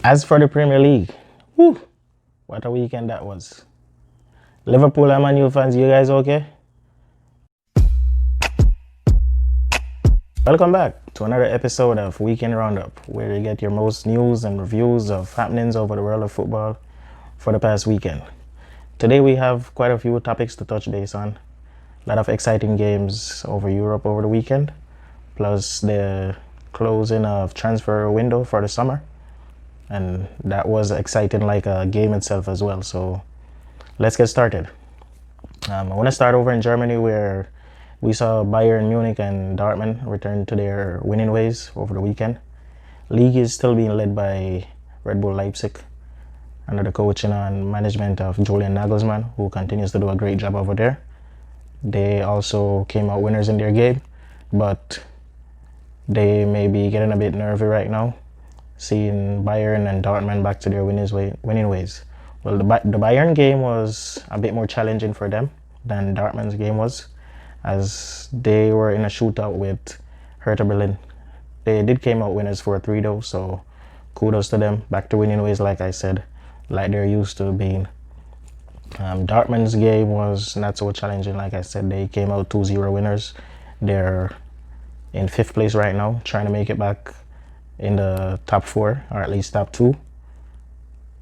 As for the Premier League, whew, what a weekend that was. Liverpool and Man U fans, you guys okay? Welcome back to another episode of Weekend Roundup, where you get your most news and reviews of happenings over the world of football for the past weekend. Today we have quite a few topics to touch base on. A lot of exciting games over Europe over the weekend, plus the closing of transfer window for the summer. And that was exciting like a game itself as well. So let's get started. I want to start over in Germany, where we saw Bayern Munich and Dortmund return to their winning ways over the weekend. League is still being led by Red Bull Leipzig under the coaching and management of Julian Nagelsmann, who continues to do a great job over there. They also came out winners in their game, but they may be getting a bit nervy right now, seeing Bayern and Dortmund back to their winning ways. Well, the Bayern game was a bit more challenging for them than Dortmund's game was, as they were in a shootout with Hertha Berlin. They did came out winners 4-3 though, so kudos to them. Back to winning ways, like I said, like they're used to being. Dortmund's game was not so challenging. Like I said, they came out 2-0 winners. They're in 5th place right now, trying to make it back in the top 4, or at least top 2.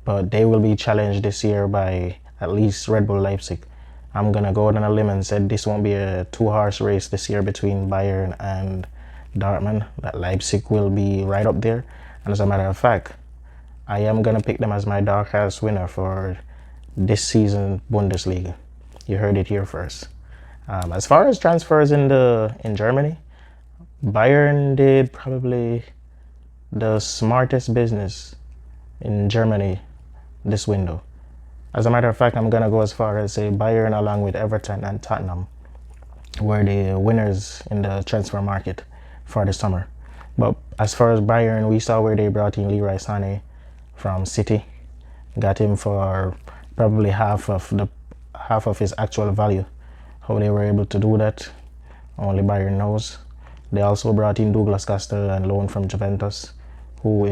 But they will be challenged this year by at least Red Bull Leipzig. I'm going to go out on a limb and said this won't be a two-horse race this year between Bayern and Dortmund. That Leipzig will be right up there. And as a matter of fact, I am going to pick them as my dark horse winner for this season Bundesliga. You heard it here first. As far as transfers in Germany, Bayern did probably the smartest business in Germany this window. As a matter of fact, I'm going to go as far as say Bayern, along with Everton and Tottenham, were the winners in the transfer market for the summer. But as far as Bayern, we saw where they brought in Leroy Sané from City, got him for probably half of his actual value. How they were able to do that, only Bayern knows. They also brought in Douglas Costa and loan from Juventus, who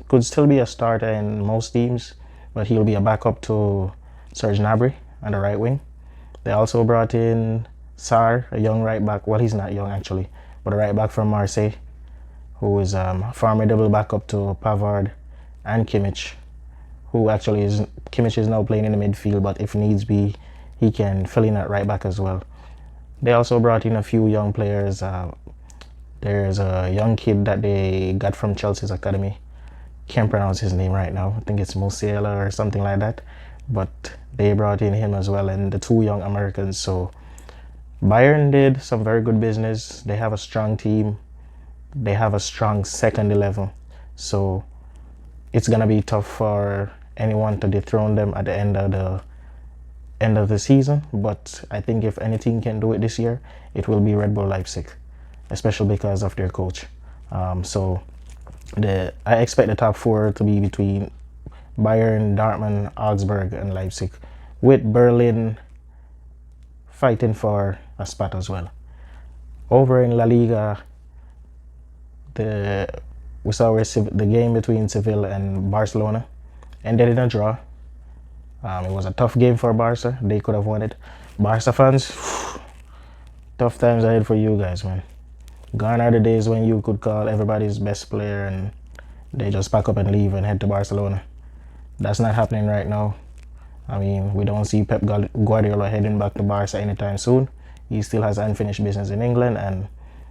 could still be a starter in most teams, but he'll be a backup to Serge Gnabry on the right wing. They also brought in Sarr, a young right back. Well, he's not young actually, but a right back from Marseille, who is a formidable backup to Pavard and Kimmich, who actually Kimmich is now playing in the midfield, but if needs be, he can fill in at right back as well. They also brought in a few young players. There's a young kid that they got from Chelsea's academy. Can't pronounce his name right now. I think it's Musiala or something like that. But they brought in him as well, and the 2 young Americans. So Bayern did some very good business. They have a strong team. They have a strong second 11. So it's gonna be tough for anyone to dethrone them at the end of the season. But I think if anything can do it this year, it will be Red Bull Leipzig, especially because of their coach. I expect the top 4 to be between Bayern, Dortmund, Augsburg, and Leipzig, with Berlin fighting for a spot as well. Over in La Liga, we saw where the game between Seville and Barcelona ended in a draw. It was a tough game for Barca. They could have won it. Barca fans, tough times ahead for you guys, man. Gone are the days when you could call everybody's best player and they just pack up and leave and head to Barcelona. That's not happening right now. I mean, we don't see Pep Guardiola heading back to Barca anytime soon. He still has unfinished business in England, and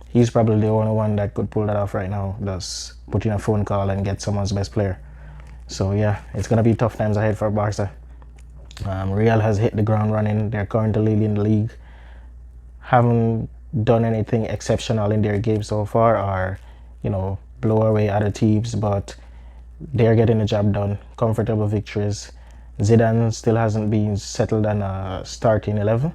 he's probably the only one that could pull that off right now. Just put in a phone call and get someone's best player. So yeah, it's going to be tough times ahead for Barca. Real has hit the ground running. They're currently leading the league. Haven't done anything exceptional in their game so far, or blow away other teams, but they're getting the job done. Comfortable victories. Zidane still hasn't been settled on a starting 11.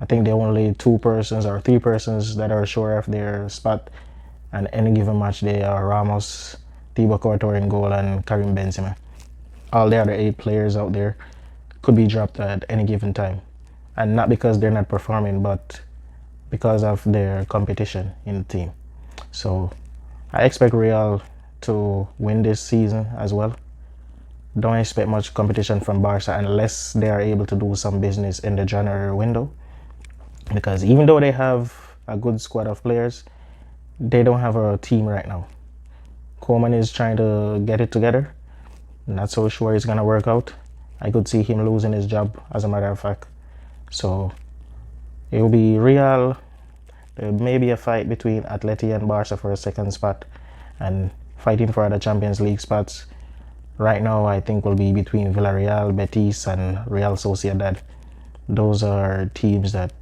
I think there are only 2 persons or 3 persons that are sure of their spot on any given match. They are Ramos, Thibaut Courtois in goal, and Karim Benzema. All the other 8 players out there could be dropped at any given time, and not because they're not performing, but because of their competition in the team. So I expect Real to win this season as well. Don't expect much competition from Barca unless they are able to do some business in the January window. Because even though they have a good squad of players, they don't have a team right now. Koeman is trying to get it together. Not so sure it's gonna work out. I could see him losing his job, as a matter of fact. So it will be Real. There may be a fight between Atleti and Barca for a second spot, and fighting for the Champions League spots right now I think will be between Villarreal, Betis and Real Sociedad. Those are teams that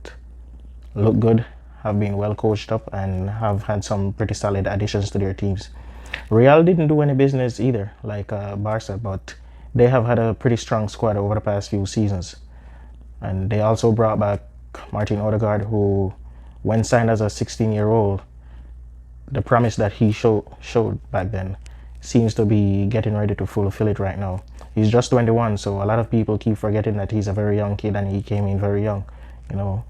look good, have been well coached up and have had some pretty solid additions to their teams. Real didn't do any business either like Barca, but they have had a pretty strong squad over the past few seasons. And they also brought back Martin Odegaard, who when signed as a 16-year-old, the promise that he showed back then seems to be getting ready to fulfill it right now. He's just 21, so a lot of people keep forgetting that he's a very young kid and he came in very young. You know,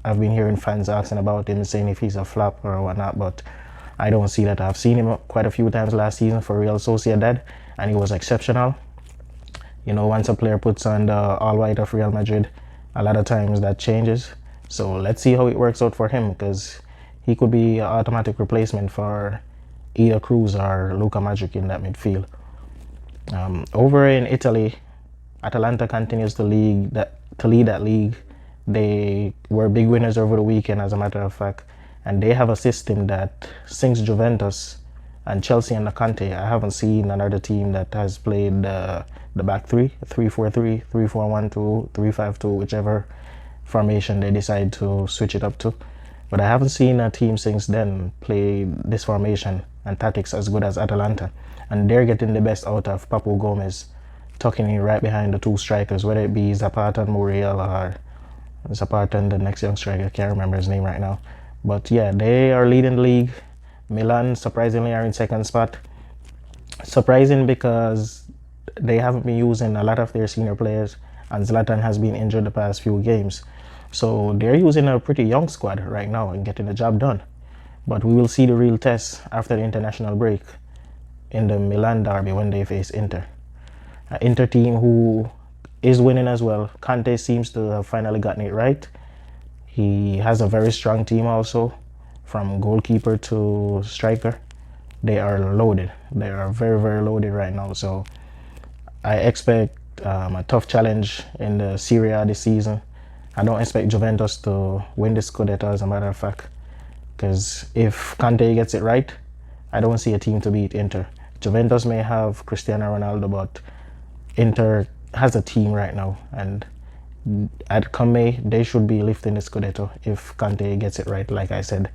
I've been hearing fans asking about him, saying if he's a flop or whatnot, but I don't see that. I've seen him quite a few times last season for Real Sociedad, and he was exceptional. You know, once a player puts on the all-white of Real Madrid, a lot of times that changes. So let's see how it works out for him, because he could be an automatic replacement for either Cruz or Luka Modric in that midfield. Over in Italy, Atalanta continues to lead that league. They were big winners over the weekend, as a matter of fact, and they have a system that since Juventus and Chelsea and Conte, I haven't seen another team that has played the back three, 3-4-3, 3-4-1-2, 3-5-2, whichever formation they decide to switch it up to. But I haven't seen a team since then play this formation and tactics as good as Atalanta. And they're getting the best out of Papu Gomez, tucking in right behind the two strikers, whether it be Zapata and Muriel or Zapata and the next young striker. I can't remember his name right now. But yeah, they are leading the league. Milan surprisingly are in second spot. Surprising because they haven't been using a lot of their senior players, and Zlatan has been injured the past few games. So they're using a pretty young squad right now and getting the job done. But we will see the real test after the international break in the Milan derby when they face Inter. An Inter team who is winning as well. Conte seems to have finally gotten it right. He has a very strong team also, from goalkeeper to striker. They are loaded. They are very, very loaded right now. So I expect a tough challenge in the Serie A this season. I don't expect Juventus to win the Scudetto, as a matter of fact, because if Conte gets it right, I don't see a team to beat Inter. Juventus may have Cristiano Ronaldo, but Inter has a team right now, and at come May, they should be lifting the Scudetto if Conte gets it right, like I said.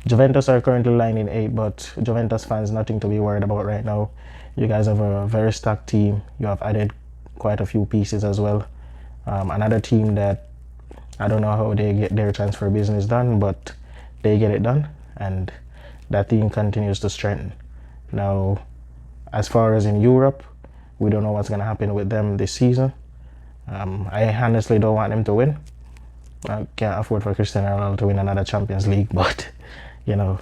Juventus are currently lying in 8th, but Juventus fans, nothing to be worried about right now. You guys have a very stacked team. You have added quite a few pieces as well. Another team that I don't know how they get their transfer business done, but they get it done, and that team continues to strengthen. Now, as far as in Europe, we don't know what's going to happen with them this season. I honestly don't want them to win. I can't afford for Cristiano Ronaldo to win another Champions League, but you know,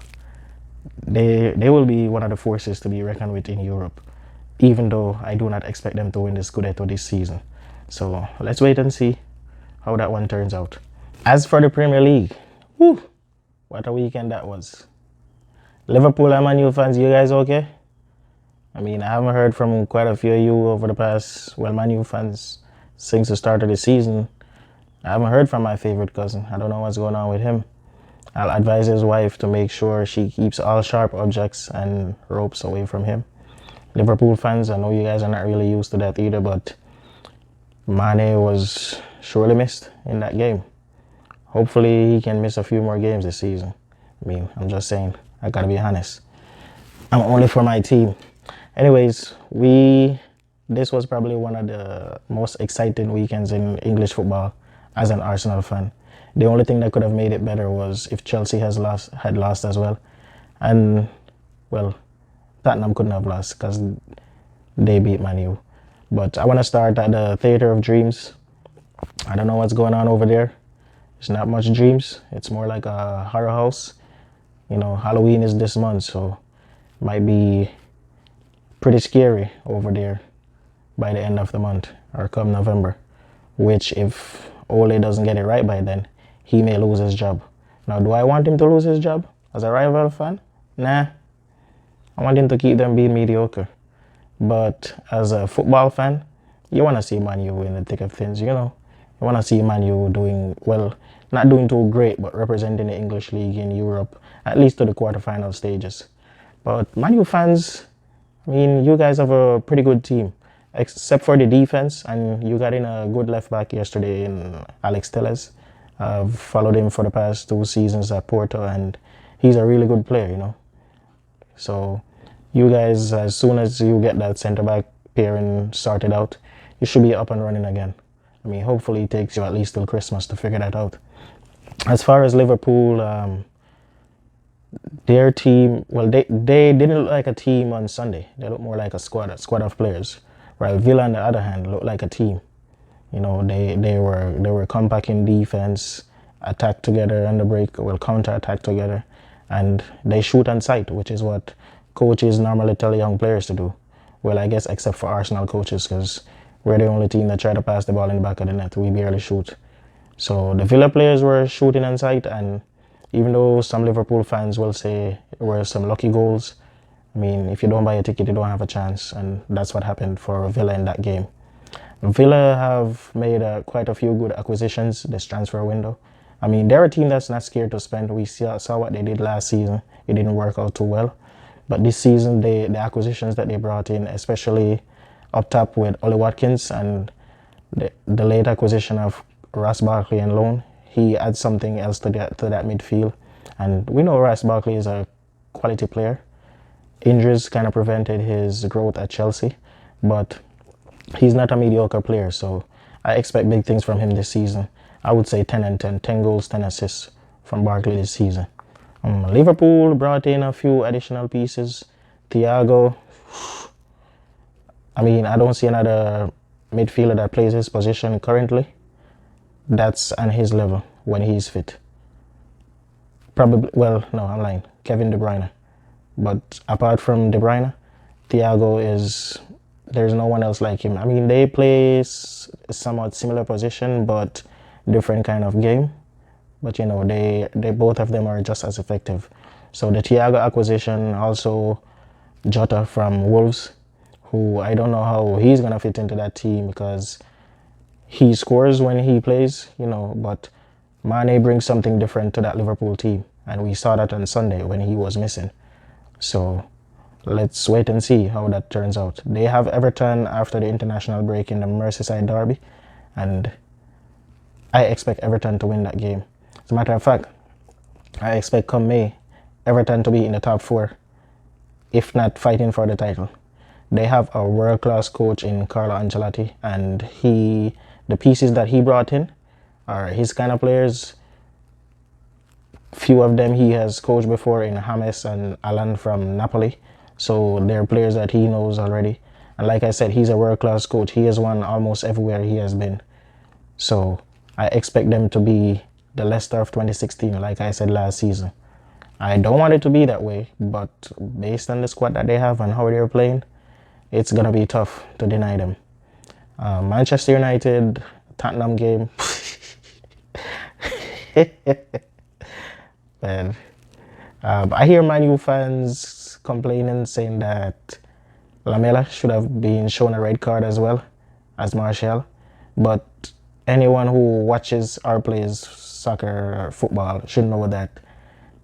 they will be one of the forces to be reckoned with in Europe, even though I do not expect them to win the Scudetto this season. So let's wait and see how that one turns out. As for the Premier League, whew, what a weekend that was. Liverpool and Man U fans, you guys okay? I mean, I haven't heard from quite a few of you over the past, well, Man U fans since the start of the season. I haven't heard from my favorite cousin. I don't know what's going on with him. I'll advise his wife to make sure she keeps all sharp objects and ropes away from him. Liverpool fans, I know you guys are not really used to that either, but Mane was surely missed in that game. Hopefully he can miss a few more games this season. I mean, I'm just saying, I gotta be honest. I'm only for my team. Anyways, this was probably one of the most exciting weekends in English football as an Arsenal fan. The only thing that could have made it better was if Chelsea had lost as well. And, well, Tottenham couldn't have lost because they beat Man U. But I want to start at the Theatre of Dreams. I don't know what's going on over there. It's not much dreams. It's more like a horror house. You know, Halloween is this month, so might be pretty scary over there by the end of the month or come November, which if Ole doesn't get it right by then, he may lose his job. Now, do I want him to lose his job as a rival fan? Nah. I want him to keep them being mediocre. But as a football fan, you want to see Man U in the thick of things, you know. You want to see Man U doing well, not doing too great, but representing the English league in Europe, at least to the quarterfinal stages. But Man U fans, I mean, you guys have a pretty good team, except for the defense, and you got in a good left back yesterday in Alex Telles. I've followed him for the past 2 seasons at Porto, and he's a really good player, you know. So you guys, as soon as you get that centre back pairing sorted out, you should be up and running again. I mean, hopefully it takes you at least till Christmas to figure that out. As far as Liverpool, their team, well, they didn't look like a team on Sunday. They looked more like a squad of players. While Villa, on the other hand, looked like a team. You know, they were compact in defense, attack together on the break, well, counter-attack together, and they shoot on sight, which is what coaches normally tell young players to do. Well, I guess except for Arsenal coaches, because we're the only team that try to pass the ball in the back of the net. We barely shoot. So the Villa players were shooting on sight, and even though some Liverpool fans will say there were some lucky goals, I mean, if you don't buy a ticket, you don't have a chance, and that's what happened for Villa in that game. Villa have made quite a few good acquisitions this transfer window. I mean, they're a team that's not scared to spend. We saw what they did last season. It didn't work out too well. But this season, the acquisitions that they brought in, especially up top with Ollie Watkins and the late acquisition of Ross Barkley and loan, he adds something else to that midfield. And we know Ross Barkley is a quality player. Injuries kind of prevented his growth at Chelsea, but he's not a mediocre player, so I expect big things from him this season. I would say 10 and 10, 10 goals, 10 assists from Barkley this season. Liverpool brought in a few additional pieces. Thiago, I mean, I don't see another midfielder that plays his position currently that's on his level when he's fit. Probably, well, no, I'm lying. Kevin De Bruyne. But apart from De Bruyne, Thiago there's no one else like him. I mean, they play somewhat similar position, but different kind of game. But, you know, they both of them are just as effective. So the Thiago acquisition, also Jota from Wolves, who I don't know how he's going to fit into that team because he scores when he plays, you know, but Mane brings something different to that Liverpool team. And we saw that on Sunday when he was missing. So let's wait and see how that turns out. They have Everton after the international break in the Merseyside derby, and I expect Everton to win that game. As a matter of fact, I expect come May, Everton to be in the top 4, if not fighting for the title. They have a world-class coach in Carlo Ancelotti, and the pieces that he brought in are his kind of players. Few of them he has coached before in James and Alan from Napoli. So they're players that he knows already. And like I said, he's a world-class coach. He has won almost everywhere he has been. So I expect them to be the Leicester of 2016, like I said last season. I don't want it to be that way, but based on the squad that they have and how they're playing, it's going to be tough to deny them. Manchester United, Tottenham game. Man. I hear Man U fans complaining, saying that Lamela should have been shown a red card as well as Martial. But anyone who watches or plays soccer or football should know that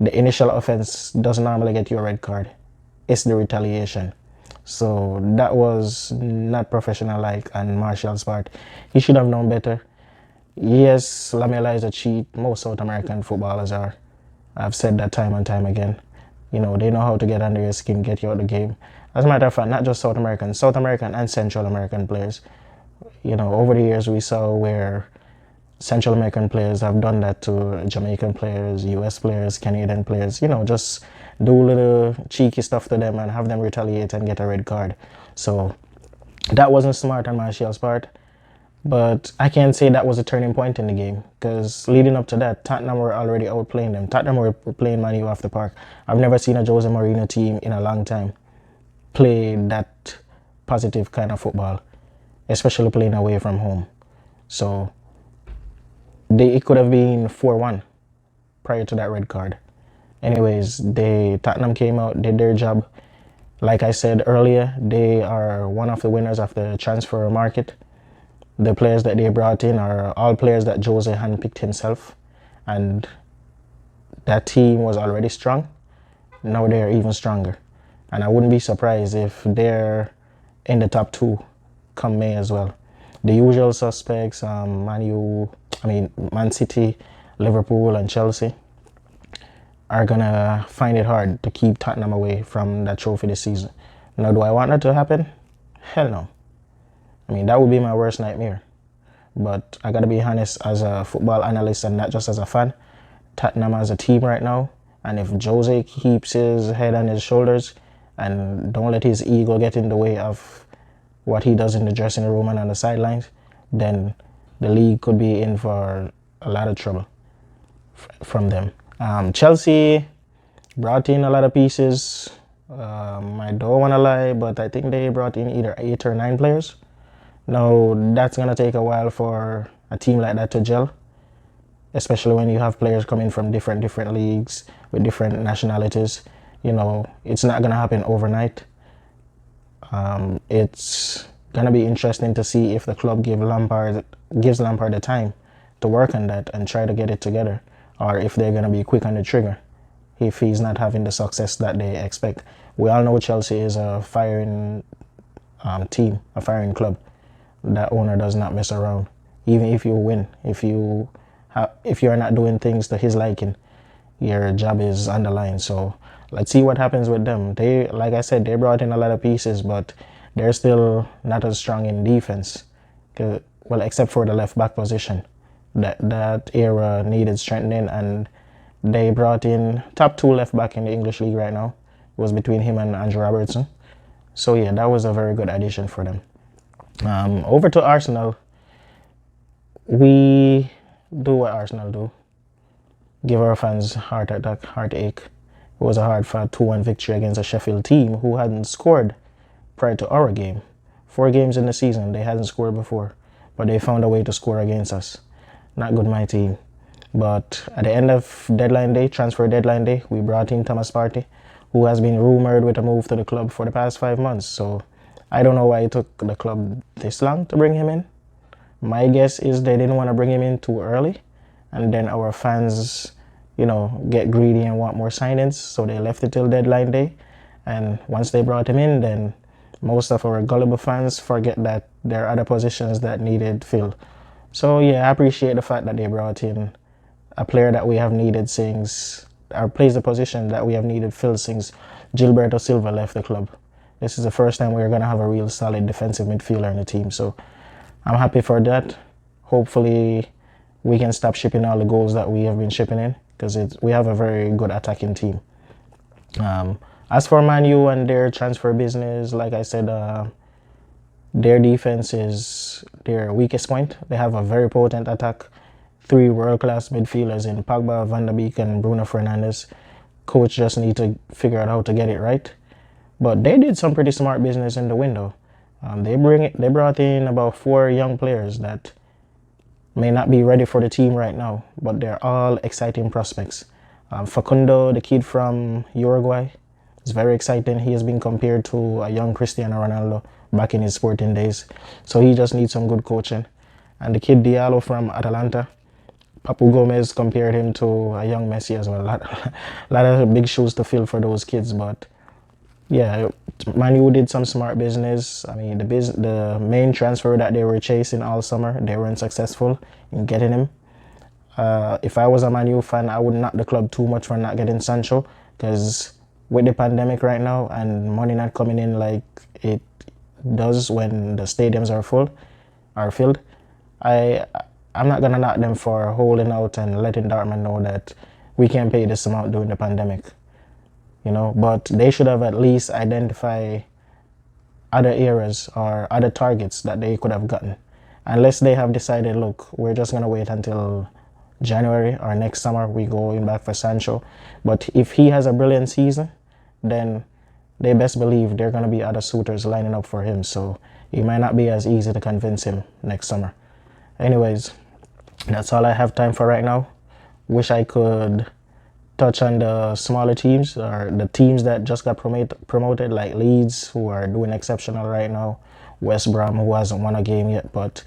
the initial offense doesn't normally get you a red card. It's the retaliation. So that was not professional-like on Martial's part. He should have known better. Yes, Lamela is a cheat. Most South American footballers are. I've said that time and time again. You know, they know how to get under your skin, get you out of the game. As a matter of fact, not just South American and Central American players. You know, over the years we saw where Central American players have done that to Jamaican players, US players, Canadian players. You know, just do little cheeky stuff to them and have them retaliate and get a red card. So that wasn't smart on Martial's part. But I can't say that was a turning point in the game, because leading up to that, Tottenham were already outplaying them. Tottenham were playing Man U off the park. I've never seen a Jose Mourinho team in a long time play that positive kind of football, especially playing away from home. So it could have been 4-1 prior to that red card. Anyways, Tottenham came out, did their job. Like I said earlier, they are one of the winners of the transfer market. The players that they brought in are all players that Jose handpicked himself, and that team was already strong. Now they're even stronger, and I wouldn't be surprised if they're in the top 2 come May as well. The usual suspects, Man City, Liverpool, and Chelsea, are gonna find it hard to keep Tottenham away from that trophy this season. Now, do I want that to happen? Hell no. I mean, that would be my worst nightmare. But I gotta be honest, as a football analyst and not just as a fan, Tottenham as a team right now, and if Jose keeps his head on his shoulders and don't let his ego get in the way of what he does in the dressing room and on the sidelines, then the league could be in for a lot of trouble from them. Chelsea brought in a lot of pieces. I don't want to lie, but I think they brought in either 8 or 9 players. Now, that's going to take a while for a team like that to gel, especially when you have players coming from different leagues with different nationalities. You know, it's not going to happen overnight. It's going to be interesting to see if the club gives Lampard the time to work on that and try to get it together, or if they're going to be quick on the trigger if he's not having the success that they expect. We all know Chelsea is a firing team, a firing club. That owner does not mess around. Even if you win, if you're not doing things to his liking, your job is on the line. So let's see what happens with them. They, like I said, they brought in a lot of pieces, but they're still not as strong in defense. Well, except for the left back position. That era needed strengthening, and they brought in top 2 left back in the English league right now. It was between him and Andrew Robertson. So yeah, that was a very good addition for them. Over to Arsenal. We do what Arsenal do. Give our fans heartache. It was a hard-fought 2-1 victory against a Sheffield team who hadn't scored prior to our game. 4 games in the season, they hadn't scored before, but they found a way to score against us. Not good, my team. But at the end of transfer deadline day, we brought in Thomas Partey, who has been rumored with a move to the club for the past 5 months. So I don't know why it took the club this long to bring him in. My guess is they didn't want to bring him in too early, and then our fans, get greedy and want more signings, so they left it till deadline day. And once they brought him in, then most of our gullible fans forget that there are other positions that needed filled. So yeah, I appreciate the fact that they brought in a player that we have needed plays the position that we have needed filled since Gilberto Silva left the club. This is the first time we're going to have a real solid defensive midfielder in the team. So I'm happy for that. Hopefully we can stop shipping all the goals that we have been shipping in, because we have a very good attacking team. As for Man U and their transfer business, like I said, their defense is their weakest point. They have a very potent attack. 3 world-class midfielders in Pogba, Van de Beek, and Bruno Fernandes. Coach just need to figure out how to get it right. But they did some pretty smart business in the window. They brought in about 4 young players that may not be ready for the team right now, but they're all exciting prospects. Facundo, the kid from Uruguay, is very exciting. He has been compared to a young Cristiano Ronaldo back in his sporting days. So he just needs some good coaching. And the kid Diallo from Atalanta, Papu Gomez compared him to a young Messi as well. A lot of big shoes to fill for those kids, but yeah, Man U did some smart business. I mean, the main transfer that they were chasing all summer, they weren't successful in getting him. If I was a Man U fan, I would knock the club too much for not getting Sancho, because with the pandemic right now and money not coming in like it does when the stadiums are filled, I'm not gonna knock them for holding out and letting Dortmund know that we can't pay this amount during the pandemic. But they should have at least identified other areas or other targets that they could have gotten. Unless they have decided, look, we're just going to wait until January or next summer, we going back for Sancho. But if he has a brilliant season, then they best believe there are going to be other suitors lining up for him, so it might not be as easy to convince him next summer. Anyways, that's all I have time for right now. Wish I could touch on the smaller teams or the teams that just got promoted, like Leeds, who are doing exceptional right now, West Brom, who hasn't won a game yet, but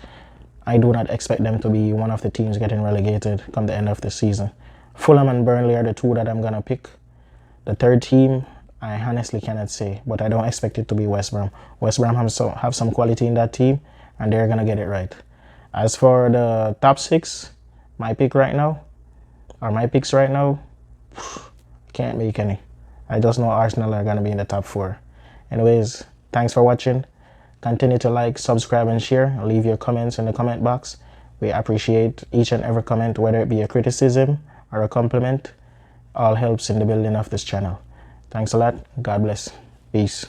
I do not expect them to be one of the teams getting relegated come the end of the season. Fulham and Burnley are the two that I'm going to pick. The third team, I honestly cannot say, but I don't expect it to be West Brom. West Brom have some quality in that team, and they're going to get it right. As for the top six, my picks right now, can't make any. I just know Arsenal are going to be in the top four. Anyways, thanks for watching. Continue to like, subscribe, and share. Leave your comments in the comment box. We appreciate each and every comment, whether it be a criticism or a compliment. All helps in the building of this channel. Thanks a lot. God bless. Peace.